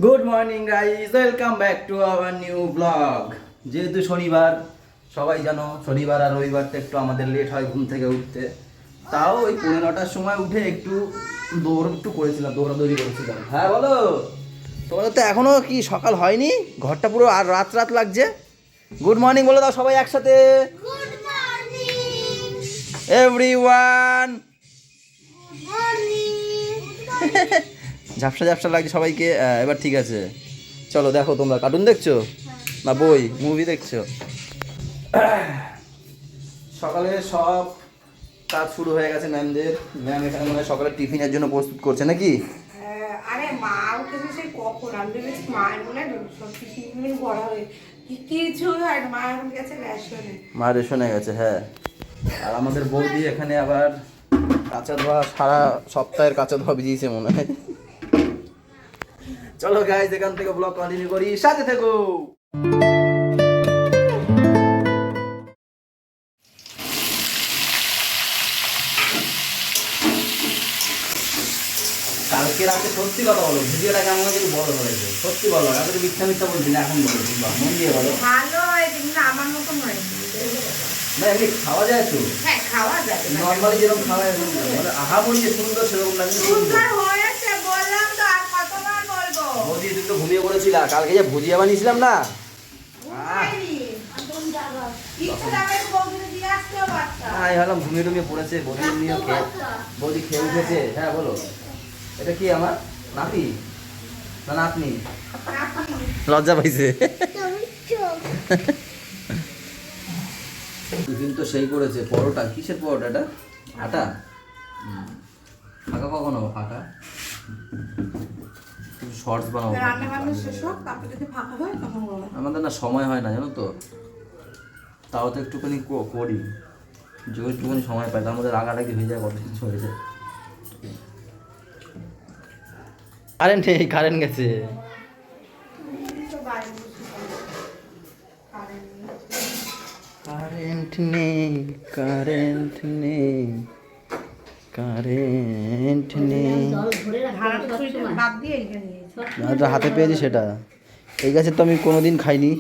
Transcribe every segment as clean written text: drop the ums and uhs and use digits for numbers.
Good morning guys, welcome back to our new blog. যেহেতু শনিবার, সবাই জানো শনিবার আর রবিবারটা একটু আমাদের লেট হয় ঘুম থেকে উঠতে। তাও ওই 9:30টার সময় উঠে একটু করেছিলাম, দৌড়াদৌড়ি করেছিলাম। হ্যাঁ বলো, তোমাদের তো এখনো কি সকাল হয়নি? ঘরটা পুরো আর রাত রাত লাগছে। গুড মর্নিং বলে দাও সবাই একসাথে। Good morning everyone. মর্নিং। ঝাপসা ঝাপসা লাগছে সবাইকে। এবার ঠিক আছে, চলো দেখো। তোমরা কার্টুন দেখছো না বই মুভি দেখছো? সকালে সব কাজ শুরু হয়ে গেছে ম্যামদের। ম্যাম এখানে মনে হয় সকালে টিফিনের জন্য প্রস্তুত করছে নাকি? আরে মা উঠেছে সেই কখন, আমি ভেবেছি মায়ের মনে হয় সব টিফিন করা হয়ে কিছু হয় না, মা এখন গেছে রেশনে। মা রেশনে গেছে, হ্যাঁ। আর আমাদের বৌদি এখানে আবার কাঁচা ধোয়া, সারা সপ্তাহের কাঁচা ধোয়া ভিজিয়েছে মনে হয়। চলো গাইস, এখান থেকে ব্লগ কন্টিনিউ করি, সাথে থেকো। কালকে রাতে সত্যি কথা বলো, ভিডিওটা কেমন হয়েছে একটু বলো হয়েছে, সত্যি বলো। আগে তো মিথ্যা মিথ্যা বলছি না, এখন বলো, মন দিয়ে বলো। ভালো হয়েছে কিন্তু আমার মতন হয়েছে না এমনি খাওয়া যায় তো? হ্যাঁ খাওয়া যাবে, নর্মালি যেরকম খাওয়া যায় মানে আহা বলি যে সুন্দর সেরকম লাগে। সুন্দর হয়েছে বললাম তো, আর কতবার বলবো। বৌদি তুমি তো ঘুমিয়ে পড়েছিলা, কালকে যে ভুজিয়া বানিয়েছিলাম না, ইচ্ছে যাবে বৌদিকে দিয়ে আসতেও পারতাম। আমি ভাবলাম ঘুমিয়ে টুমিয়ে পড়েছে, বৌদি এমনিও খেয়ে, বৌদি খেয়ে উঠেছে। হ্যাঁ বলো, এটা কি আমার নাতি না নাতনি? লজ্জা পাইছে। টিফিন তো সেই করেছে, পরোটা। কিসের পরোটা এটা? আটা? ফাঁকা কখন হবো? ফাঁকা শর্টস বানাবো। রান্না বান্না শেষ হোক, তারপরে যদি ফাঁকা হয় তখন বলো। আমাদের না সময় হয় না জানো তো, তাও তো একটুখানি করি, যে একটুখানি সময় পাই তার মধ্যে রাগারাগি হয়ে যায়, কত কিছু হয়ে যায়। কারেন্ট নেই, কারেন্ট গেছে। কারেন্ট নেই, কারেন্ট নেই, কারেন্ট নেই। বাদ দিয়ে এইখানে যেটা হাতে পেয়েছি সেটা। এই গাছের তো আমি কোনোদিন খাইনি,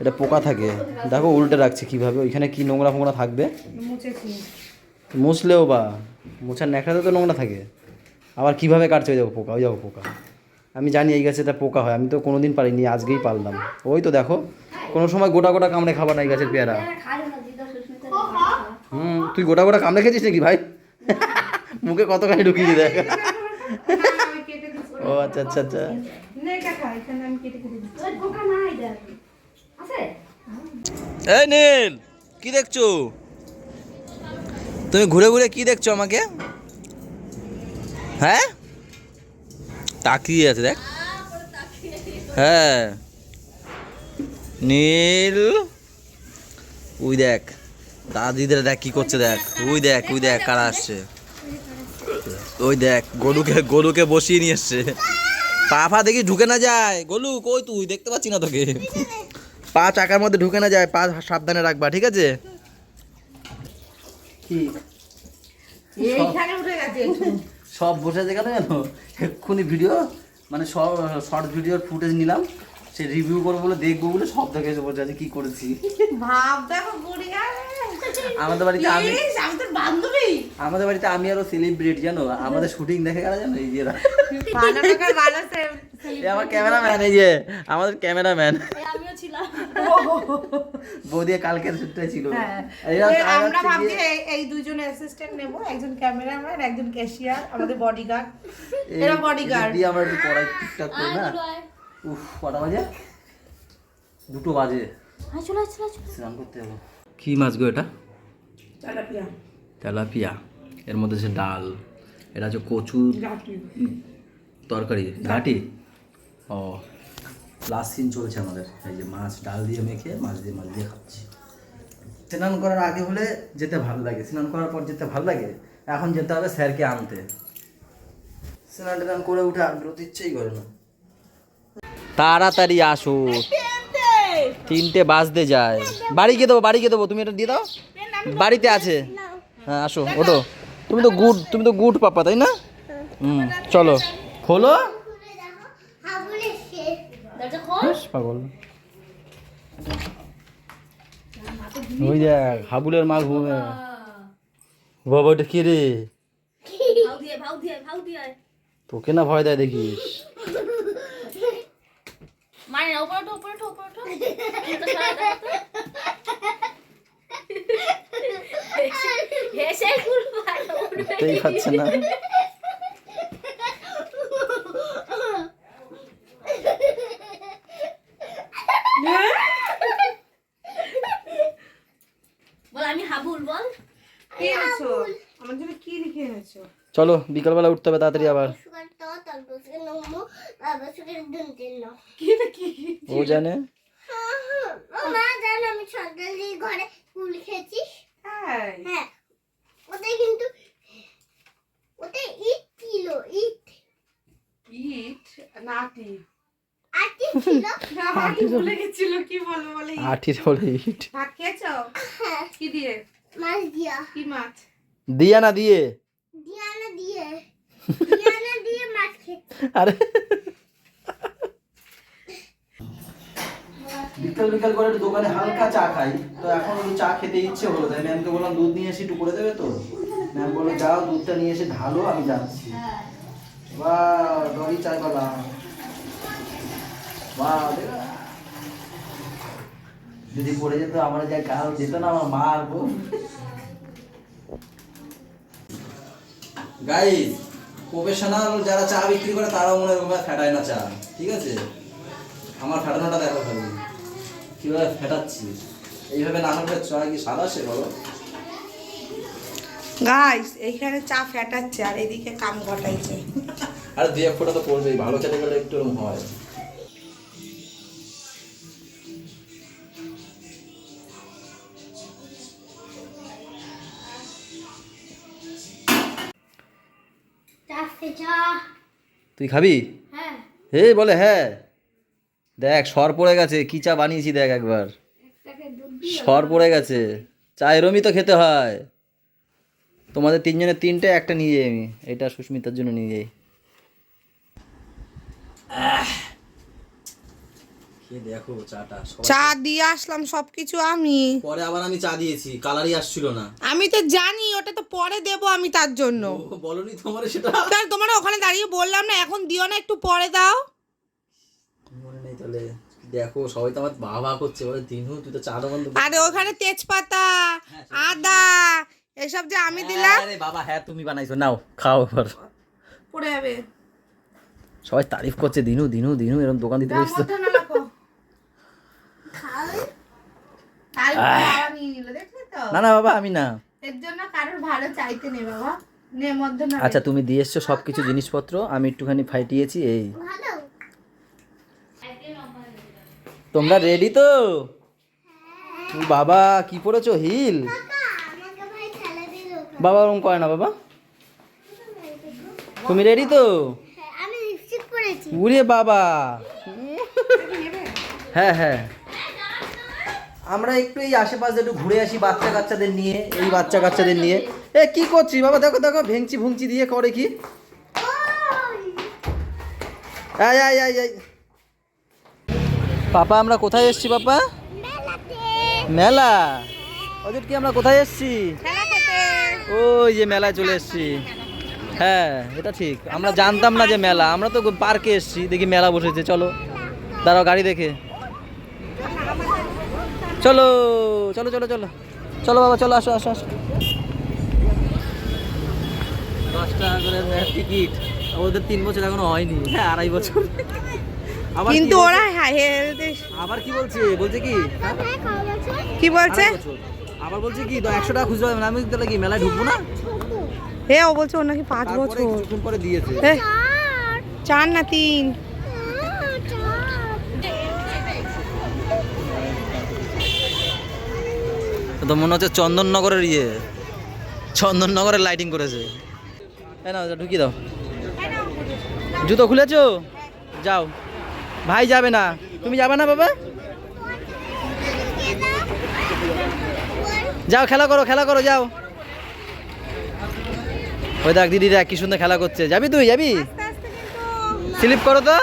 এটা পোকা থাকে। দেখো উল্টে রাখছে কিভাবে, ওইখানে কি নোংরা ফোংরা থাকবে। মুছেছি। মুছলেও বা মোছার ন্যাকড়াতে তো নোংরা থাকে, আবার কিভাবে কাটছে? ওই যাবো পোকা, ওই যাবো পোকা। আমি জানি এই গাছে এটা পোকা হয়, আমি তো কোনোদিন পারিনি, আজকেই পারলাম। ওই তো দেখো, কোনো সময় গোটা গোটা কামড়ে খাবার না এই গাছের পেয়ারা। তুই গোটা গোটা কামড়ে খেয়েছিস নাকি ভাই? মুখে কতখানি ঢুকিয়ে দেখ। ও আচ্ছা আচ্ছা আচ্ছা। এই নীল, কি দেখছো তুমি? ঘুরে ঘুরে কি দেখছো আমাকে? হ্যাঁ তাকিয়ে আছে দেখ। হ্যাঁ নীল, ওই দেখ দাদিদের দেখ কি করছে, দেখ ওই দেখ, ওই দেখ কারা আসছে। ওই দেখ গরুকে বসিয়ে নিয়ে এসছে। পা দেখি ঢুকে না যায়। গোলু কই তুই? দেখতে পাচ্ছি না তোকে। পা চাকার মধ্যে ঢুকে না যায়, পা সাবধানে রাখবা, ঠিক আছে? কি এইখানে উঠে গেছে সব বসে আছে কেন জানো? এক্ষুনি ভিডিও মানে শর্ট ভিডিওর ফুটেজ নিলাম, সে রিভিউ করবো বলে, দেখবো বলে সব দেখে এসে বসে আছে কি করেছি। ভাব দেখো গুড়িয়া। আমাদের বাড়িতে আমি তোর বান্ধবী, আমাদের বাড়িতে আমি আরো সেলিব্রিটি জানো, আমাদের শুটিং দেখে গেল জানো এই যে এরা। এ আমার ক্যামেরাম্যান, এই যে আমাদের ক্যামেরাম্যান। আমিও ছিলাম। বৌদি কালকের শুটটাই ছিল। আমরা ভাবছি এই দুইজন অ্যাসিস্ট্যান্ট নেব, একজন ক্যামেরাম্যান, একজন ক্যাশিয়ার, আমাদের বডিগার্ড। এরা বডিগার্ড দিয়ে আমরা একটু করাই ঠিকঠাক করি না। উফ, কটা বাজে? 2টো বাজে। স্নান করতে যাবো। কি মাছ গো এটা? তেলাপিয়া। তেলাপিয়া। এর মধ্যে আছে ডাল, এটা হচ্ছে কচু তরকারি, ঘাটি। ও লাস্ট সিন চলছে আমাদের, এই যে মাছ ডাল দিয়ে মেখে মাছ দিয়ে খাচ্ছি। স্নান করার আগে হলে যেতে ভালো লাগে, স্নান করার পর যেতে ভালো লাগে। এখন যেতে হবে স্যারকে আনতে। স্নান টান করে উঠে আর বেরোতে ইচ্ছেই করে না। তাড়াতাড়ি আসো, 3টে বাজতে যায়। বাড়ি গিয়ে দেবো, তুমি এটা দিয়ে দাও, বাড়িতে আছে। হ্যাঁ আসো, ওঠো। তুমি তো গুড পাপা তাই না? চলো খোলো। দরজা খোল। বেশ পাগল। ওই দেখ হাবুলের মা ঘুমে। বাবা ওটা কে রে? ভাউ দিয়ে। তোকে না ভয় দেয় দেখিস। মানে না, উপরে ওঠো। এটা সরা দেখো তো। হেসে ফুল ভালো উঠবে। উঠতেই পারছে না। বল আমি হাবুল বল। কি এনেছো আমার জন্য? কি লিখে এনেছো? চলো বিকালবেলা উঠতে হবে তাড়াতাড়ি আবার। কি ও জানে। মা জানো আমি সকালে ঘরে ফুল খেয়েছি। হ্যাঁ হ্যাঁ ওটাই কিন্তু ওটাই ইট ছিল ইট ইট নাটি আটি ছিল। না আমি ভুলে গেছিল কি বলবো বলে আঠির বলে ইট। ভাত খেয়েছো? কি দিয়ে? মাছ দিয়া কি মাছ? দিয়া না দিয়ে। দিয়ানা দিয়ে মাছ খেতে। আরে বিকাল করে একটু দোকানে হালকা চা খাই, তো এখন একটু চা খেতে ইচ্ছে হলো, তাই ম্যামকে বললাম দুধ নিয়ে এসে একটু করে দেবে তো। ম্যাম বললো যাও দুধটা নিয়ে এসে ঢালো, আমি যাচ্ছি। বা ডরি চাই বলা বা যদি পড়ে যেত আমার যা গাল যেত না, আমার মা আর বউ। গাইস প্রফেশনাল যারা চা বিক্রি করে তারাও মনে হয় ফেটায় না চা, ঠিক আছে? আমার ফেটানোটা দেখো খালি কিভাবে ফেটাচ্ছি। এইভাবে না হলে চা কি স্বাদ আসে বলো? গাইস এইখানে চা ফেটাচ্ছে আর এদিকে কাম ঘটাইছে। আর দুই এক ফোঁটা তো পড়বেই, ভালো খেতে গেলে একটু এরকম হয়। তুই খাবি? হ্যাঁ হে বলে হ্যাঁ। দেখ সর পড়ে গেছে, কি চা বানিয়েছি দেখ একবার, সর পড়ে গেছে। চা এরমই তো খেতে হয়। তোমাদের তিনজনের তিনটে, একটা নিয়ে যাই আমি, এটা সুস্মিতার জন্য নিয়ে যাই। দেখো চাটা চা দিয়ে আসলাম সবকিছু আমি। পরে আবার আমি চা দিয়েছি, কালারই আসছিল না। আমি তো জানি ওটা তো পরে দেবো আমি তার জন্য। ও বলনি তোমার সেটা? তাহলে তোমরা ওখানে দাঁড়িয়ে বললাম না এখন দিও না, একটু পরে দাও। মনে নেই তাহলে। দেখো সবাই তো আমার বাবা করছে, বলে দিনু তুই তো চা দোকান তো। আরে ওখানে তেজপাতা আদা এসব যে আমি দিলাম। আরে বাবা হ্যাঁ তুমি বানাইছো, নাও খাও এবার। পড়ে যাবে। সবাই তারিফ করছে, দিনু দিনু দিনু এরকম দোকান দিতে বসছো। না না বাবা আমি না। এর জন্য কারোর ভালো চাইতে নেই বাবা, নে মধ্যে না। আচ্ছা তুমি দিয়ে এসছো সব কিছু জিনিসপত্র, আমি একটুখানি ফাইটিয়েছি এই। ভালো। তোমরা রেডি তো? বাবা কি পরেছো হিল? কাকা আমাকে ভাই খেলা দিল। বাবা ওরকম করে না বাবা। তুমি রেডি তো? হ্যাঁ আমি লিপস্টিক পরেছি। উরে বাবা। হ্যাঁ হ্যাঁ আমরা একটু এই আশেপাশে একটু ঘুরে আসি বাচ্চা কাচ্চাদের নিয়ে, এই বাচ্চা কাচ্চাদের নিয়ে। এ কি করছিস বাবা? দেখো দেখো ভেঙচি ভুংচি দিয়ে করে কি। আয় আয় আয় আয়। পাপা আমরা কোথায় এসেছি পাপা? মেলা। অজিত কি আমরা কোথায় এসেছি? ওই যে মেলায় চলে এসেছি। হ্যাঁ এটা ঠিক, আমরা জানতাম না যে মেলা, আমরা তো পার্কে এসেছি, দেখি মেলা বসেছে। চলো দাঁড়াও গাড়ি দেখে। চলো চলো চলো চলো চলো বাবা চলো, আসো আসো আসো। 10 টাকা করে টিকিট, ওদের 3 বছর এখনো হয়নি, হ্যাঁ 2.5 বছর। আবার কি কিন্তু বলছে? ওরা আবার কি বলছে? বলছে কি কি বলছে? 2.5 বছর। আবার বলছে কি 100 টাকা খুচরো হবে না, আমি তাহলে কি মেলায় ঢুকবো না? হে ও বলছে ওর নাকি 5 তারপরে বছর। কিছুক্ষণ পরে দিয়েছে। 4 না 3। তো মনে হচ্ছে চন্দননগরের চন্দননগরের লাইটিং করেছে। হ্যাঁ না ঢুকিয়ে দাও। জুতো খুলেছো? যাও। ভাই যাবে না, তুমি যাবে না বাবা? যাও খেলা করো খেলা করো যাও। ওই দেখ দিদি দেখ কি সুন্দর খেলা করছে। যাবি তুই? যাবি? স্লিপ করো তো।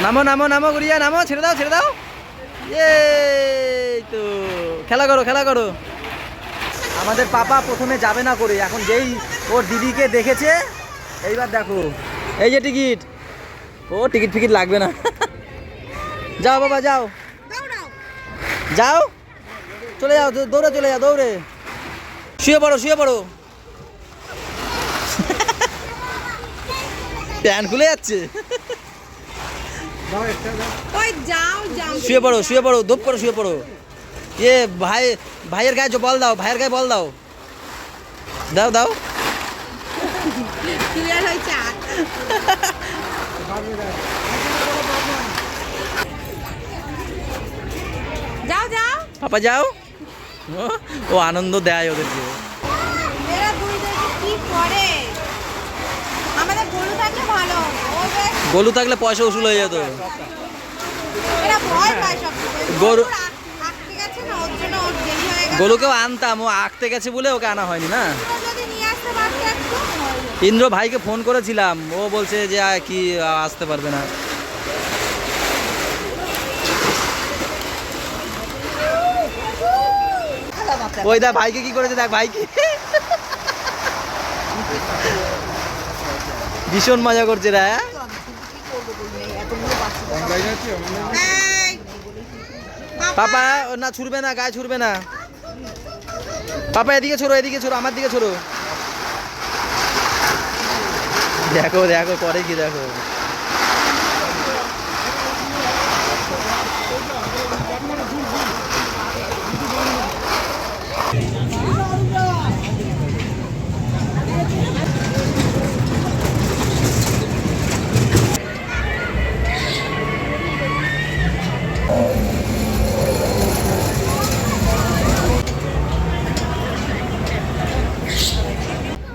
নামো নামো নামো গুড়িয়া নামো, ছেড়ে দাও ছেড়ে দাও। এই তো খেলা করো খেলা করো। আমাদের পাপা প্রথমে যাবে না করে, এখন যেই ওর দিদিকে দেখেছে এইবার দেখো এই যে টিকিট, ও টিকিট ফিকিট লাগবে না। যাও বাবা যাও যাও, চলে যাও দৌড়ে চলে যাও দৌড়ে। শুয়ে পড়ো শুয়ে পড়ো। প্যান্ট খুলে যাচ্ছে। ওই যাও যাও শুয়ে পড়ো ধূপ করো শুয়ে পড়ো। এ ভাইয়ের গায়ে বল দাও, ভাইয়ের গায়ে বল দাও, দাও দাও। ক্লিয়ার হয়েছে আর যাও যাও পাপা যাও। ও আনন্দ দেয় ওদেরকে। এরা দুই দেখে কি করে, আমাদের গরু থাকলে ভালো, ওদের গরু থাকলে পয়সা উসুল হয়ে যেত। এরা ভয় পায় সব গরু- আটকে গেছে না, ওর জন্য ওর দেরি হয়ে গেল। গরুকেও আনতাম, ও আঁকতে গেছে বলে ওকে আনা হয়নি না। যদি নিয়ে আসতে পারতে একটু। ইন্দ্র ভাইকে ফোন করেছিলাম, ও বলছে যে কি আসতে পারবে না। ওই দেখ ভাইকে কি করেছে, দেখ ভাইকে ভীষণ মজা করছে রে। এই, পাপা ও না ছুড়বে না, গায়ে ছুড়বে না। পাপা এদিকে ছোড়ো এদিকে ছোড়ো, আমার দিকে ছোড়ো। দেখো দেখো করে কি দেখো।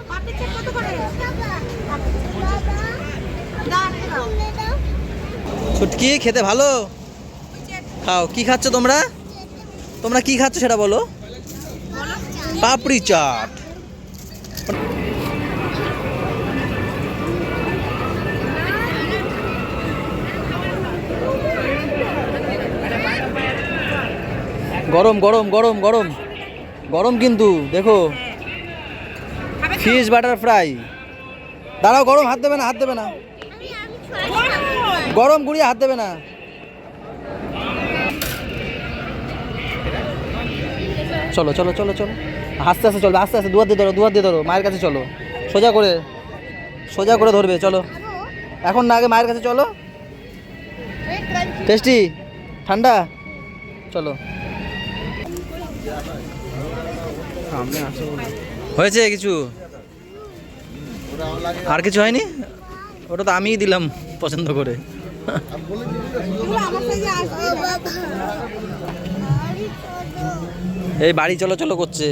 পাপড়ি চাট কত করে? দাও। ছুটকি খেতে ভালো খাও। কি খাচ্ছ তোমরা, তোমরা কি খাচ্ছ সেটা বলো। পাপড়ি চাট। গরম গরম গরম গরম গরম কিন্তু দেখো। Fish butter fry. দাঁড়াও গরম, হাত দেবে না হাত দেবে না, গরম গুড়িয়ে হাত দেবে না। চলো চলো চলো চলো, আস্তে আস্তে চলবে, আস্তে আস্তে দুয়ার দিয়ে ধরো, দুয়ার দিয়ে ধরো, মায়ের কাছে চলো, সোজা করে ধরবে। চলো এখন না, আগে মায়ের কাছে চলো। টেস্টি ঠান্ডা, চলো। হয়েছে কিছু, আর কিছু হয়নি? ওটা তো আমিই দিলাম পছন্দ করে। এই বাড়ি চলো চলো করছে,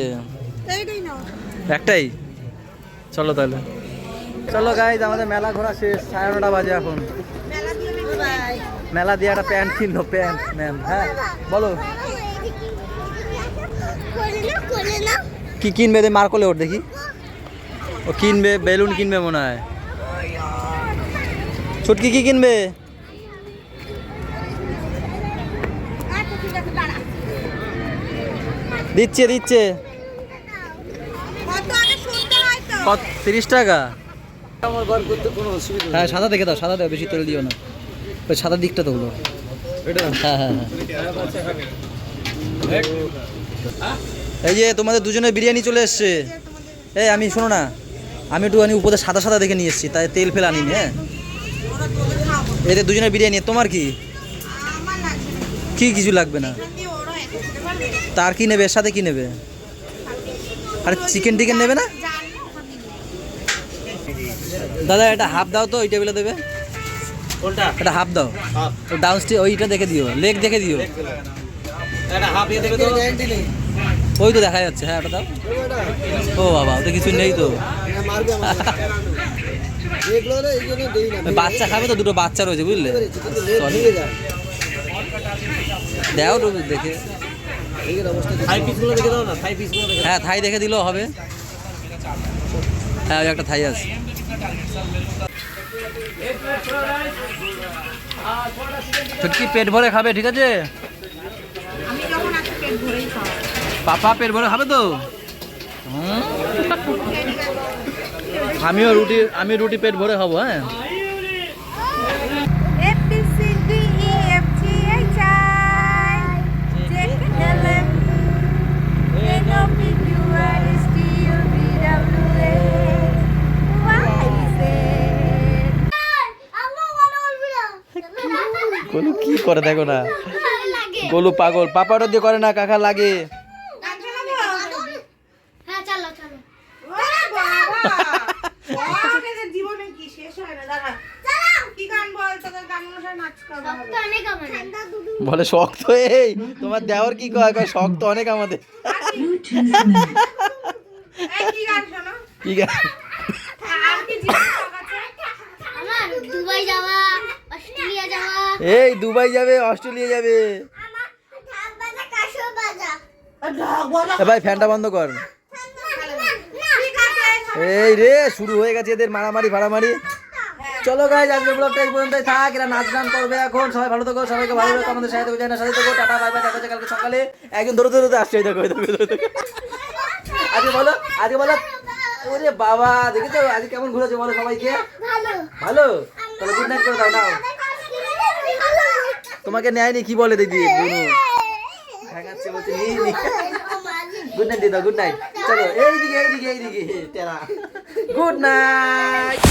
একটাই। চলো তাহলে চলো গাইজ, আমাদের মেলা ঘোরা শেষ, 9:30 বাজে এখন। মেলা দিয়ে একটা প্যান্ট কিনলো, প্যান্ট ম্যাম। হ্যাঁ বলো কি কিনবে, মার কোলে ওর দেখি। ও কিনবে বেলুন কিনবে মনে হয়। ছুটকি কি কিনবে? দিচ্ছে দিচ্ছে। 30 টাকা। হ্যাঁ সাদা দেখে দাও, সাদা দাও, বেশি তেল দিও না, ওই সাদা দিকটা তো হলো। হ্যাঁ হ্যাঁ হ্যাঁ। এই যে তোমাদের দুজনের বিরিয়ানি চলে এসছে। এই আমি শোনো না, আমি একটুখানি উপরে সাদা সাদা দেখে নিয়ে এসেছি, তাই তেল ফেল আনিনি। হ্যাঁ এদের দুজনের বিরিয়ানি। তোমার কি কি কিছু লাগবে না? তার কি নেবে, এর সাথে কি নেবে? আরে চিকেন টিকেন নেবে না? দাদা এটা হাফ দাও তো, ওই টেবিলে দেবে। কোনটা? এটা হাফ দাও, ডাউন স্টিক ওইটা দেখে দিও, লেগ দেখে দিও। এটা হাফ দিয়ে দেবে তো, ওই তো দেখা যাচ্ছে। হ্যাঁ ওটা দাও। ও বাবা ওটা কিছু নেই তো। বাচ্চা খাবে তো, দুটো বাচ্চা রয়েছে বুঝলে। দাও দেখে। হ্যাঁ থাই দেখে দিলেও হবে। হ্যাঁ ওই একটা থাই আছে। ছুটকি পেট ভরে খাবে, ঠিক আছে? আমি যখন আজকে পেট ভরেই খাওয়া পাপা পেট ভরে খাবে তো? হুম? আমি রুটি পেট ভরে খাবো, হ্যাঁ। গোলু কি করে দেখো না, গোলু পাগল। পাপাটা দিয়ে করে না, কাকা লাগে। হ্যাঁ চলো চলো জীবনে কি শেষ হয় না। দাঁড়া কি গান বল, তোদের গান অনুসারে নাচ করবো। তো অনেক আমার বলে শক্ত, এই তোমার দেওয়ার কি কয়, কয় শক্ত অনেক আমাদের। এই কি গান শোনো? কি গান? আর কি জীবন শখ আছে? আমার দুবাই যাওয়া অস্ট্রেলিয়া যাওয়া এই দুবাই যাবে, অস্ট্রেলিয়া যাবে। ঢাক বাজা কাশো বাজা এ ভাই ফ্যানটা বন্ধ কর। ঠিক আছে এই রে শুরু হয়ে গেছে এদের মারামারি ফাড়ামারি। চলো গাইজ, আজকে ব্লগটা এই পর্যন্তই থাক। এরা নাচ গান করবে এখন। সবাই ভালো থেকো, সবাইকে ভালো রাখো, আমাদের সাথে থাকো, সাথে থাকো। টাটা বাই বাই, দেখা হচ্ছে কালকে সকালে। একদম ধরে ধরে আসছে, এই দেখো, এই দেখো, এই দেখো। আজকে বলো, আজকে বলো। ওরে বাবা, দেখেছো আজকে কেমন ঘুরেছে বলো সবাইকে? ভালো ভালো। তাহলে গুড নাইট করে দাও, নাও। তোমাকে নেয়নি কি বলে দিদি বুনু? দেখাচ্ছে বলছে নিই। গুড নাইট দিয়ে দাও, গুড নাইট। চলো এইদিকে এইদিকে এইদিকে, তেরা। Good night.